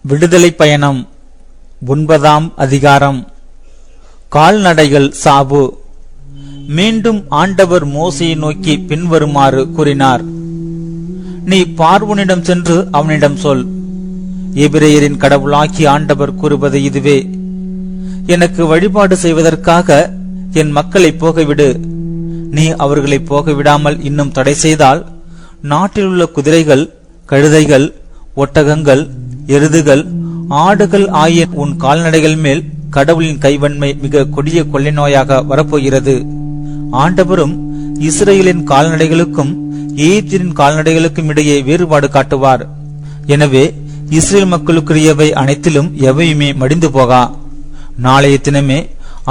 விடுதலை பயணம் 9ஆம் அதிகாரம். கால்நடைகள் சாவு. மீண்டும் ஆண்டவர் மோசேயை நோக்கி பின்வருமாறு கூறினார். நீ பார்வோனிடம் சென்று அவனிடம் சொல், எபிரேயரின் கடவுளாகி ஆண்டவர் கூறுவது இதுவே: எனக்கு வழிபாடு செய்வதற்காக என் மக்களை போகவிடு. நீ அவர்களை போகவிடாமல் இன்னும் தடை செய்தால், நாட்டில் உள்ள குதிரைகள், கழுதைகள், ஒட்டகங்கள், எருதுகள், ஆடுகள் ஆகிய உன் கால்நடைகள் மேல் கடவுளின் கைவன்மை மிக கொடிய கொள்ளை நோயாக வரப்போகிறது. ஆண்டவரும் இஸ்ரேலின் கால்நடைகளுக்கும் எகிப்தின் கால்நடைகளுக்கும் இடையே வேறுபாடு காட்டுவார். எனவே இஸ்ரேல் மக்களுக்குரியவை அனைத்திலும் எவையுமே மடிந்து போகா. நாளைய தினமே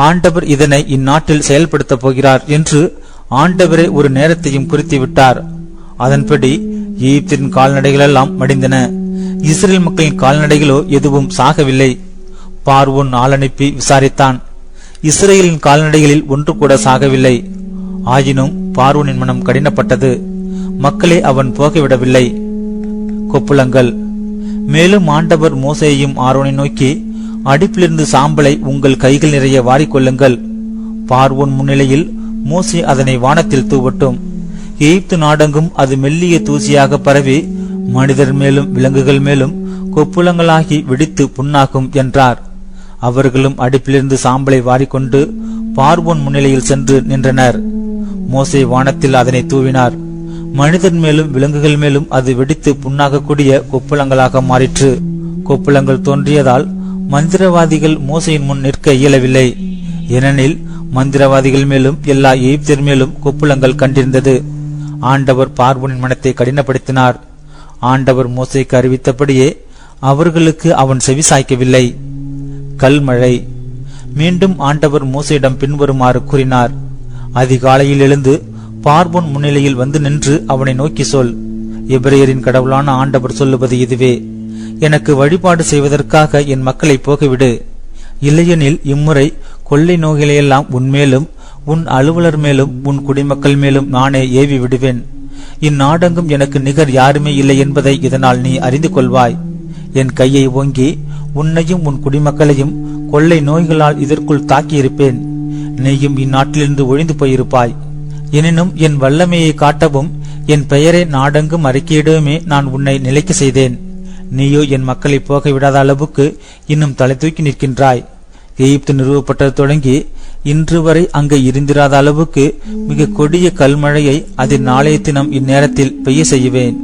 ஆண்டவர் இதனை இந்நாட்டில் செயல்படுத்தப் போகிறார் என்று ஆண்டவரே ஒரு நேரத்தையும் குறித்துவிட்டார். அதன்படி எகிப்தின் கால்நடைகளெல்லாம் மடிந்தன. இஸ்ரேல் மக்களின் கால்நடைகளோ எதுவும் சாகவில்லை. பார்வோன் ஆள் அனுப்பி விசாரித்தான். இஸ்ரேலின் கால்நடைகளில் ஒன்று கூட சாகவில்லை. ஆயினும் பார்வோனின் மனம் கடினப்பட்டது. மக்களை அவன் போகவிடவில்லை. கொப்புளங்கள். மேலும் ஆண்டவர் மோசேயையும் ஆரோனை நோக்கி, அடுப்பிலிருந்து சாம்பலை உங்கள் கைகள் நிறைய வாரிக்கொள்ளுங்கள். பார்வோன் முன்னிலையில் மோசே அதனை வானத்தில் தூவட்டும். எகிப்து நாடெங்கும் அது மெல்லிய தூசியாக பரவி மனிதர் மேலும் விலங்குகள் மேலும் கொப்புளங்களாகி வெடித்து புண்ணாகும் என்றார். அவர்களும் அடுப்பிலிருந்து சாம்பலை வாரிக்கொண்டு பார்வோன் முன்னிலையில் சென்று நின்றனர். மோசே வானத்தில் அதனை தூவினார். மனிதர் மேலும் விலங்குகள் மேலும் அது வெடித்து புண்ணாகக்கூடிய கொப்புளங்களாக மாறிற்று. கொப்புளங்கள் தோன்றியதால் மந்திரவாதிகள் மோசையின் முன் நிற்க இயலவில்லை. ஏனெனில் மந்திரவாதிகள் மேலும் எல்லா எகிப்தியர் மேலும் கொப்புளங்கள் கண்டிருந்தது. ஆண்டவர் பார்வோனின் மனத்தை கடினப்படுத்தினார். ஆண்டவர் மோசேக்கு அறிவித்தபடியே அவர்களுக்கு அவன் செவிசாய்க்கவில்லை. கல்மழை. மீண்டும் ஆண்டவர் மோசேயிடம் பின்வருமாறு கூறினார். அதிகாலையில் எழுந்து பார்வோன் முன்னிலையில் வந்து நின்று அவனை நோக்கி சொல், எபிரேயரின் கடவுளான ஆண்டவர் சொல்லுவது இதுவே: எனக்கு வழிபாடு செய்வதற்காக என் மக்களை போகவிடு. இல்லையெனில் இம்முறை கொள்ளை நோய்களையெல்லாம் உன்மேலும் உன் அலுவலர் மேலும் உன் குடிமக்கள் மேலும் நானே ஏவி விடுவேன். இந்நாடெங்கும் எனக்கு நிகர் யாருமே இல்லை என்பதை இதனால் நீ அறிந்து கொள்வாய். என் கையை ஓங்கி உன்னையும் உன் குடிமக்களையும் கொள்ளை நோய்களால் இதற்குள் தாக்கியிருப்பேன். நீயும் இந்நாட்டிலிருந்து ஒழிந்து போயிருப்பாய். எனினும் என் வல்லமையை காட்டவும் என் பெயரை நாடெங்கும் அறிக்கையிடவுமே நான் உன்னை நிலைக்க செய்தேன். நீயோ என் மக்களை போக விடாத அளவுக்கு இன்னும் தலை தூக்கி நிற்கின்றாய். எகிப்து நிறுவப்பட்டது தொடங்கி இன்று வரை அங்கு இருந்திராத அளவுக்கு மிக கொடிய கல்மழையை அதில் நாளைய தினம் இந்நேரத்தில் பெய்ய செய்வேன்.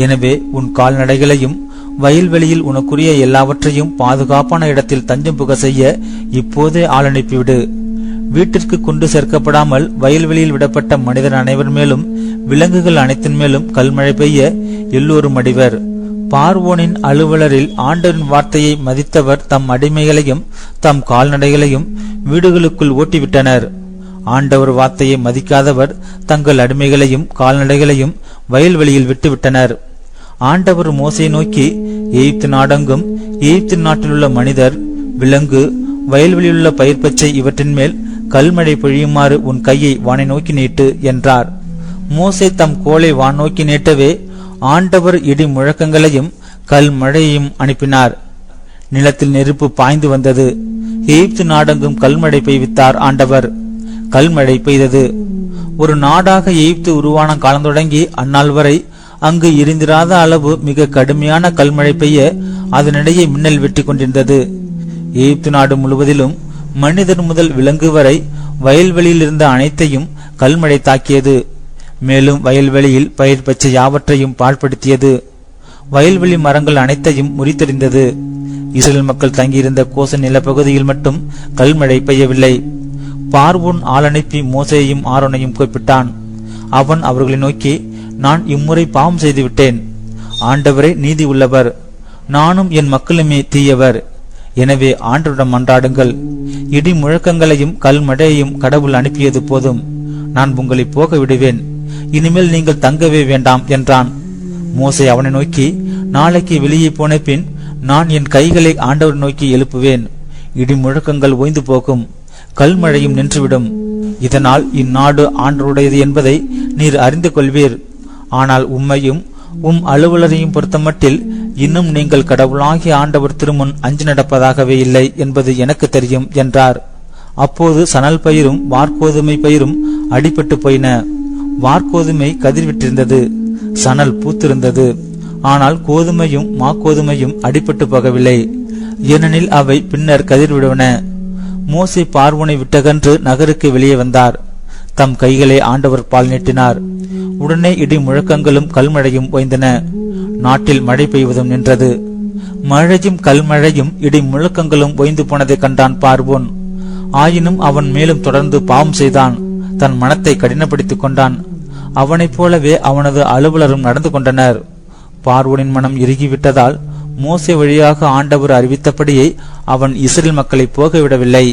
எனவே உன் கால்நடைகளையும் வயல்வெளியில் உனக்குரிய எல்லாவற்றையும் பாதுகாப்பான இடத்தில் தஞ்சம் புக செய்ய இப்போதே ஆள் அனுப்பிவிடு. வீட்டிற்கு கொண்டு சேர்க்கப்படாமல் வயல்வெளியில் விடப்பட்ட மனிதர் அனைவர் மேலும் விலங்குகள் அனைத்தின் மேலும் கல்மழை பெய்ய எல்லோரும் அடிவர். பார்வோனின் அலுவலரில் ஆண்டவரின் வார்த்தையை மதித்தவர் தம் அடிமைகளையும் தம் கால்நடைகளையும் வீடுகளுக்குள் ஓட்டிவிட்டனர். ஆண்டவர் வார்த்தையை மதிக்காதவர் தங்கள் அடிமைகளையும் கால்நடைகளையும் வயல்வெளியில் விட்டுவிட்டனர். ஆண்டவர் மோசேயை நோக்கி, எகிப்து நாடெங்கும் எகிப்து நாட்டிலுள்ள மனிதர், விலங்கு, வயல்வெளியிலுள்ள பயிர் பச்சை இவற்றின் மேல் கல்மழை பொழியுமாறு உன் கையை வானை நோக்கி நீட்டு என்றார். மோசே தம் கோலை வான் நோக்கி நீட்டவே ஆண்டவர் இடி முழக்கங்களையும் கல்மழையையும் அனுப்பினார். நிலத்தில் நெருப்பு பாய்ந்து வந்தது. எகிப்து நாடெங்கும் கல்மழை பெய்வித்தார் ஆண்டவர். கல்மழை பெய்தது. ஒரு நாடாக எகிப்து உருவான காலம் தொடங்கி அந்நாள் வரை அங்கு இருந்திராத அளவு மிக கடுமையான கல்மழை பெய்ய அதனிடையே மின்னல் வெட்டி கொண்டிருந்தது. எகிப்து நாடு முழுவதிலும் மனிதர் முதல் விலங்கு வரை வயல்வெளியில் இருந்த அனைத்தையும் கல்மழை தாக்கியது. மேலும் வயல்வெளியில் பயிர் பச்சை யாவற்றையும் பாழ்படுத்தியது. வயல்வெளி மரங்கள் அனைத்தையும் முறித்தெறிந்தது. இஸ்ரேல் மக்கள் தங்கியிருந்த கோசன் நிலப்பகுதியில் மட்டும் கல்மழை பெய்யவில்லை. பார்வோன் ஆள் அனுப்பி மோசேயையும் ஆரோனையும் கூப்பிட்டான். அவன் அவர்களை நோக்கி, நான் இம்முறை பாவம் செய்துவிட்டேன். ஆண்டவரே நீதி உள்ளவர், நானும் என் மக்களுமே தீயவர். எனவே ஆண்டவரிடம் மன்றாடுங்கள். இடி முழக்கங்களையும் கல்மழையையும் கடவுள் அனுப்பியது போதும். நான் உங்களை போக விடுவேன். இனிமேல் நீங்கள் தங்கவே வேண்டாம் என்றான். மோசே அவனை நோக்கி, நாளைக்கு வெளியே போன பின் நான் என் கைகளை ஆண்டவர் நோக்கி எழுப்புவேன். இடி முழக்கங்கள் ஓய்ந்து போகும், கல்மழையும் நின்றுவிடும். இதனால் இந்நாடு ஆண்டவருடையது என்பதை நீர் அறிந்து கொள்வீர். ஆனால் உம்மையும் அலுவலரையும் பொறுத்தமட்டில் இன்னும் நீங்கள் கடவுளாகிய ஆண்டவர் திருமுன் அஞ்சு நடப்பதாகவே இல்லை என்பது எனக்கு தெரியும் என்றார். அப்போது சணல் பயிரும் வார்கோதுமை பயிரும் அடிபட்டு போயின. வார்கோதுமை கதிர்விட்டிருந்தது, சணல் பூத்திருந்தது. ஆனால் கோதுமையும் மாக்கோதுமையும் அடிபட்டு போகவில்லை, ஏனெனில் அவை பின்னர் கதிர்விடுவன. மோசே பார்வோனை விட்டகன்று நகருக்கு வெளியே வந்தார். தம் கைகளை ஆண்டவர் பால் நீட்டினார். உடனே இடி முழக்கங்களும் கல்மழையும் ஓய்ந்தன. நாட்டில் மழை பெய்வதும் நின்றது. மழையும் கல்மழையும் இடி முழக்கங்களும் ஓய்ந்து போனதை கண்டான் பார்வோன். ஆயினும் அவன் மேலும் தொடர்ந்து பாவம் செய்தான். தன் மனத்தை கடினப்படுத்திக் கொண்டான். அவனைப் போலவே அவனது அலுவலரும் நடந்து கொண்டனர். பார்வோனின் மனம் இறுகிவிட்டதால் மோசே வழியாக ஆண்டவர் அறிவித்தபடியே அவன் இஸ்ரேல் மக்களை போகவிடவில்லை.